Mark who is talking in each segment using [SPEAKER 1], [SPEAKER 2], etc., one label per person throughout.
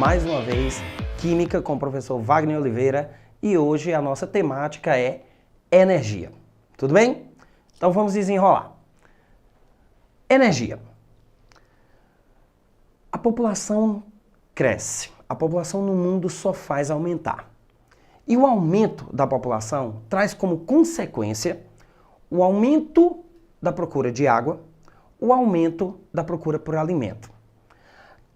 [SPEAKER 1] mais uma vez Química com o professor Wagner Oliveira e hoje a nossa temática é energia. Tudo bem? Então vamos desenrolar. Energia. A população cresce, a população no mundo só faz aumentar. E o aumento da população traz como consequência o aumento da procura de água, o aumento da procura por alimento.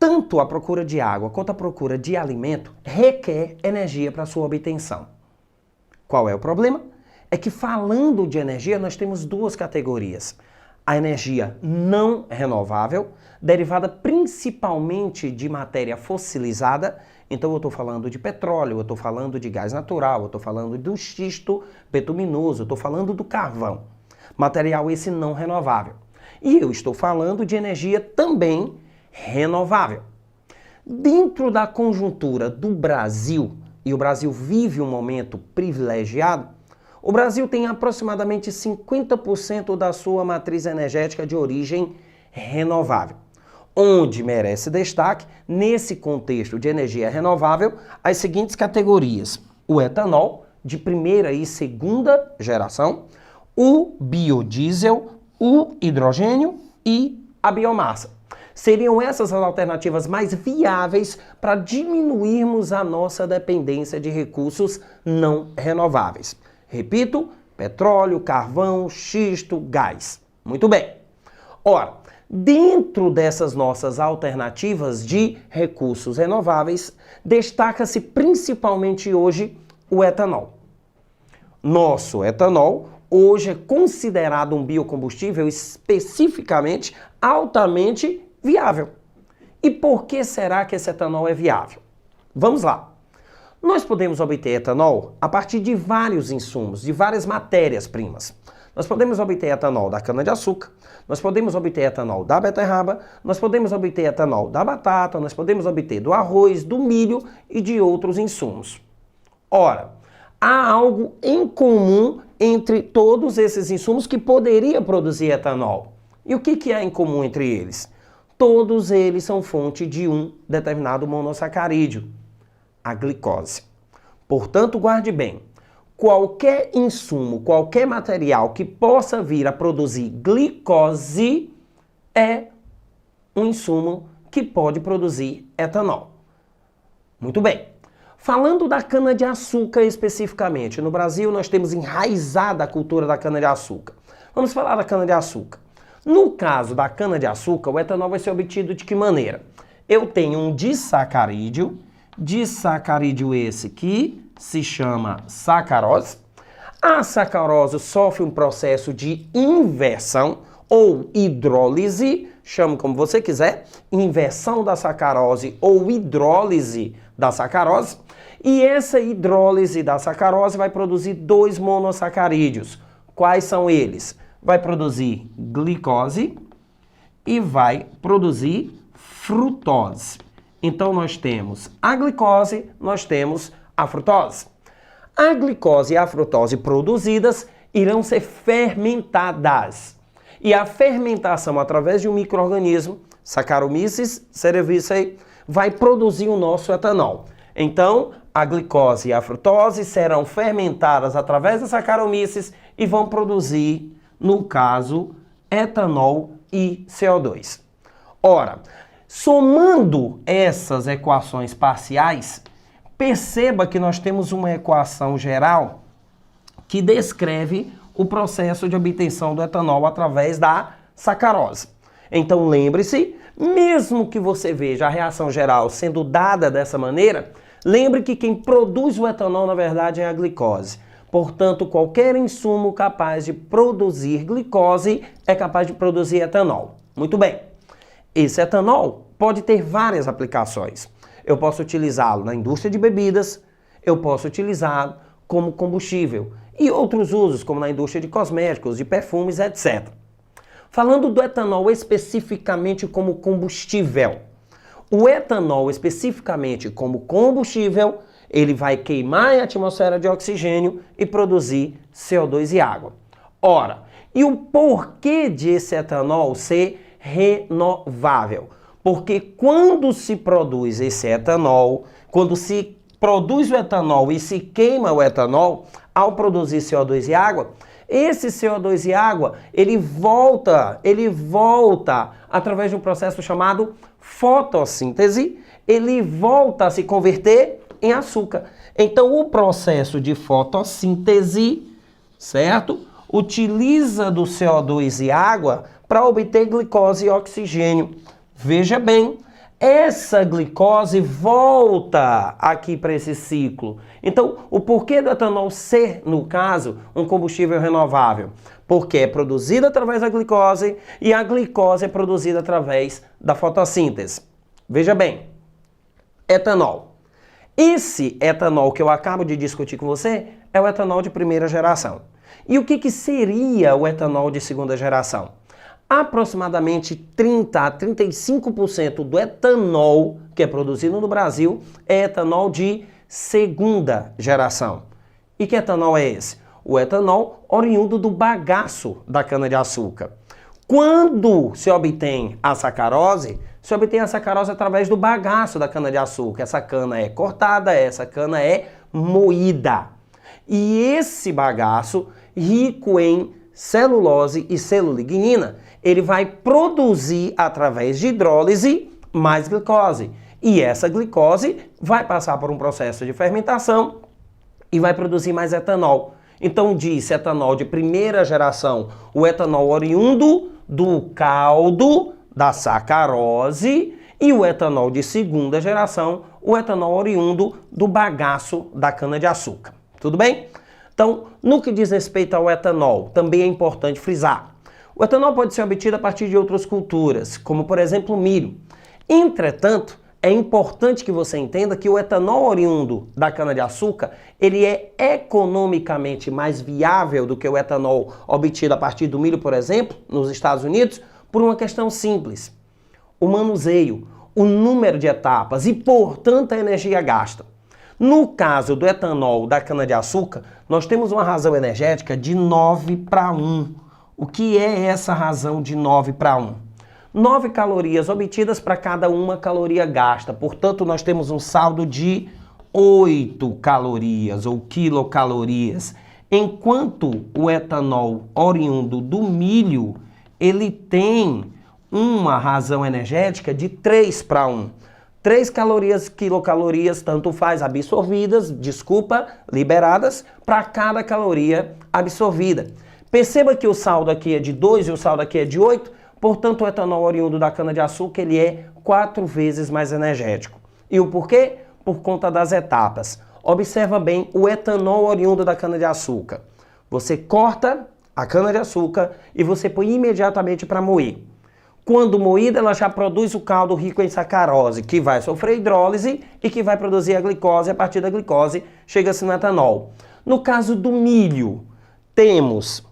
[SPEAKER 1] Tanto a procura de água quanto a procura de alimento requer energia para sua obtenção. Qual é o problema? É que falando de energia nós temos duas categorias. A energia não renovável, derivada principalmente de matéria fossilizada. Então eu estou falando de petróleo, eu estou falando de gás natural, eu estou falando do xisto betuminoso, eu estou falando do carvão. Material esse não renovável. E eu estou falando de energia também renovável. Dentro da conjuntura do Brasil, e o Brasil vive um momento privilegiado, o Brasil tem aproximadamente 50% da sua matriz energética de origem renovável. Onde merece destaque, nesse contexto de energia renovável, as seguintes categorias: o etanol, de primeira e segunda geração, o biodiesel, o hidrogênio e a biomassa. Seriam essas as alternativas mais viáveis para diminuirmos a nossa dependência de recursos não renováveis. Repito, petróleo, carvão, xisto, gás. Muito bem. Ora, dentro dessas nossas alternativas de recursos renováveis, destaca-se principalmente hoje o etanol. Nosso etanol hoje é considerado um biocombustível especificamente altamente viável. E por que será que esse etanol é viável? Vamos lá. Nós podemos obter etanol a partir de vários insumos, de várias matérias-primas. Nós podemos obter etanol da cana-de-açúcar, nós podemos obter etanol da beterraba, nós podemos obter etanol da batata, nós podemos obter do arroz, do milho e de outros insumos. Ora, há algo em comum entre todos esses insumos que poderia produzir etanol. E o que há em comum entre eles? Todos eles são fonte de um determinado monossacarídeo, a glicose. Portanto, guarde bem, qualquer insumo, qualquer material que possa vir a produzir glicose é um insumo que pode produzir etanol. Muito bem. Falando da cana-de-açúcar especificamente, no Brasil nós temos enraizada a cultura da cana-de-açúcar. Vamos falar da cana-de-açúcar. No caso da cana-de-açúcar, o etanol vai ser obtido de que maneira? Eu tenho um disacarídeo esse que se chama sacarose. A sacarose sofre um processo de inversão ou hidrólise, chame como você quiser, inversão da sacarose ou hidrólise da sacarose. E essa hidrólise da sacarose vai produzir dois monossacarídeos. Quais são eles? Vai produzir glicose e vai produzir frutose. Então nós temos a glicose, nós temos a frutose. A glicose e a frutose produzidas irão ser fermentadas. E a fermentação através de um micro-organismo, Saccharomyces cerevisiae, vai produzir o nosso etanol. Então, a glicose e a frutose serão fermentadas através da Saccharomyces e vão produzir, no caso, etanol e CO2. Ora, somando essas equações parciais, perceba que nós temos uma equação geral que descreve o processo de obtenção do etanol através da sacarose. Então lembre-se, mesmo que você veja a reação geral sendo dada dessa maneira, lembre que quem produz o etanol na verdade é a glicose. Portanto, qualquer insumo capaz de produzir glicose é capaz de produzir etanol. Muito bem. Esse etanol pode ter várias aplicações. Eu posso utilizá-lo na indústria de bebidas, eu posso utilizá-lo como combustível e outros usos, como na indústria de cosméticos, de perfumes, etc. Falando do etanol especificamente como combustível, o etanol especificamente como combustível, ele vai queimar a atmosfera de oxigênio e produzir CO2 e água. Ora, e o porquê de esse etanol ser renovável? Porque quando se produz esse etanol, quando se produz o etanol e se queima o etanol, ao produzir CO2 e água, esse CO2 e água, ele volta através de um processo chamado fotossíntese, ele volta a se converter em açúcar. Então, o processo de fotossíntese, certo? Utiliza do CO2 e água para obter glicose e oxigênio. Veja bem, essa glicose volta aqui para esse ciclo. Então, o porquê do etanol ser, no caso, um combustível renovável? Porque é produzido através da glicose e a glicose é produzida através da fotossíntese. Veja bem, etanol. Esse etanol que eu acabo de discutir com você é o etanol de primeira geração. E o que seria o etanol de segunda geração? Aproximadamente 30 a 35% do etanol que é produzido no Brasil é etanol de segunda geração. E que etanol é esse? O etanol oriundo do bagaço da cana-de-açúcar. Quando se obtém a sacarose através do bagaço da cana-de-açúcar. Essa cana é cortada, essa cana é moída. E esse bagaço, rico em celulose e celullignina, ele vai produzir, através de hidrólise, mais glicose. E essa glicose vai passar por um processo de fermentação e vai produzir mais etanol. Então diz etanol de primeira geração, o etanol oriundo do caldo da sacarose, e o etanol de segunda geração, o etanol oriundo do bagaço da cana-de-açúcar. Tudo bem? Então, no que diz respeito ao etanol, também é importante frisar. O etanol pode ser obtido a partir de outras culturas, como por exemplo o milho. Entretanto, é importante que você entenda que o etanol oriundo da cana-de-açúcar, ele é economicamente mais viável do que o etanol obtido a partir do milho, por exemplo, nos Estados Unidos, por uma questão simples. O manuseio, o número de etapas e, portanto, a energia gasta. No caso do etanol da cana-de-açúcar, nós temos uma razão energética de 9:1. O que é essa razão de 9:1? 9 calorias obtidas para cada uma caloria gasta. Portanto, nós temos um saldo de 8 calorias ou quilocalorias. Enquanto o etanol oriundo do milho, ele tem uma razão energética de 3:1. 3 calorias, quilocalorias, tanto faz, liberadas para cada caloria absorvida. Perceba que o saldo aqui é de 2 e o saldo aqui é de 8, portanto o etanol oriundo da cana-de-açúcar ele é 4 vezes mais energético. E o porquê? Por conta das etapas. Observa bem o etanol oriundo da cana-de-açúcar. Você corta a cana-de-açúcar e você põe imediatamente para moer. Quando moída, ela já produz o caldo rico em sacarose, que vai sofrer hidrólise e que vai produzir a glicose. A partir da glicose, chega-se no etanol. No caso do milho, temos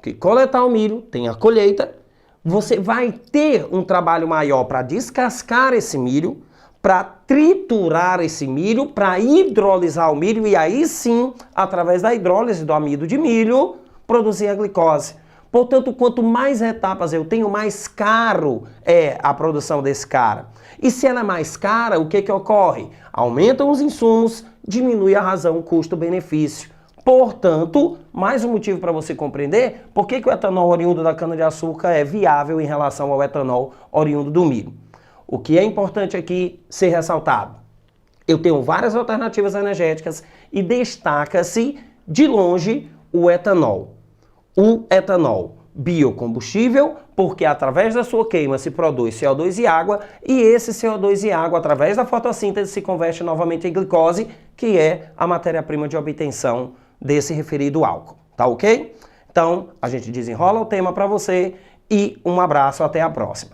[SPEAKER 1] que coletar o milho, tem a colheita. Você vai ter um trabalho maior para descascar esse milho, para triturar esse milho, para hidrolisar o milho e aí sim, através da hidrólise do amido de milho, produzir a glicose. Portanto, quanto mais etapas eu tenho, mais caro é a produção desse cara. E se ela é mais cara, o que ocorre? Aumentam os insumos, diminui a razão custo-benefício. Portanto, mais um motivo para você compreender por que o etanol oriundo da cana-de-açúcar é viável em relação ao etanol oriundo do milho. O que é importante aqui ser ressaltado? Eu tenho várias alternativas energéticas e destaca-se de longe o etanol. O etanol biocombustível, porque através da sua queima se produz CO2 e água, e esse CO2 e água, através da fotossíntese, se converte novamente em glicose, que é a matéria-prima de obtenção desse referido álcool. Tá ok? Então, a gente desenrola o tema para você e um abraço, até a próxima.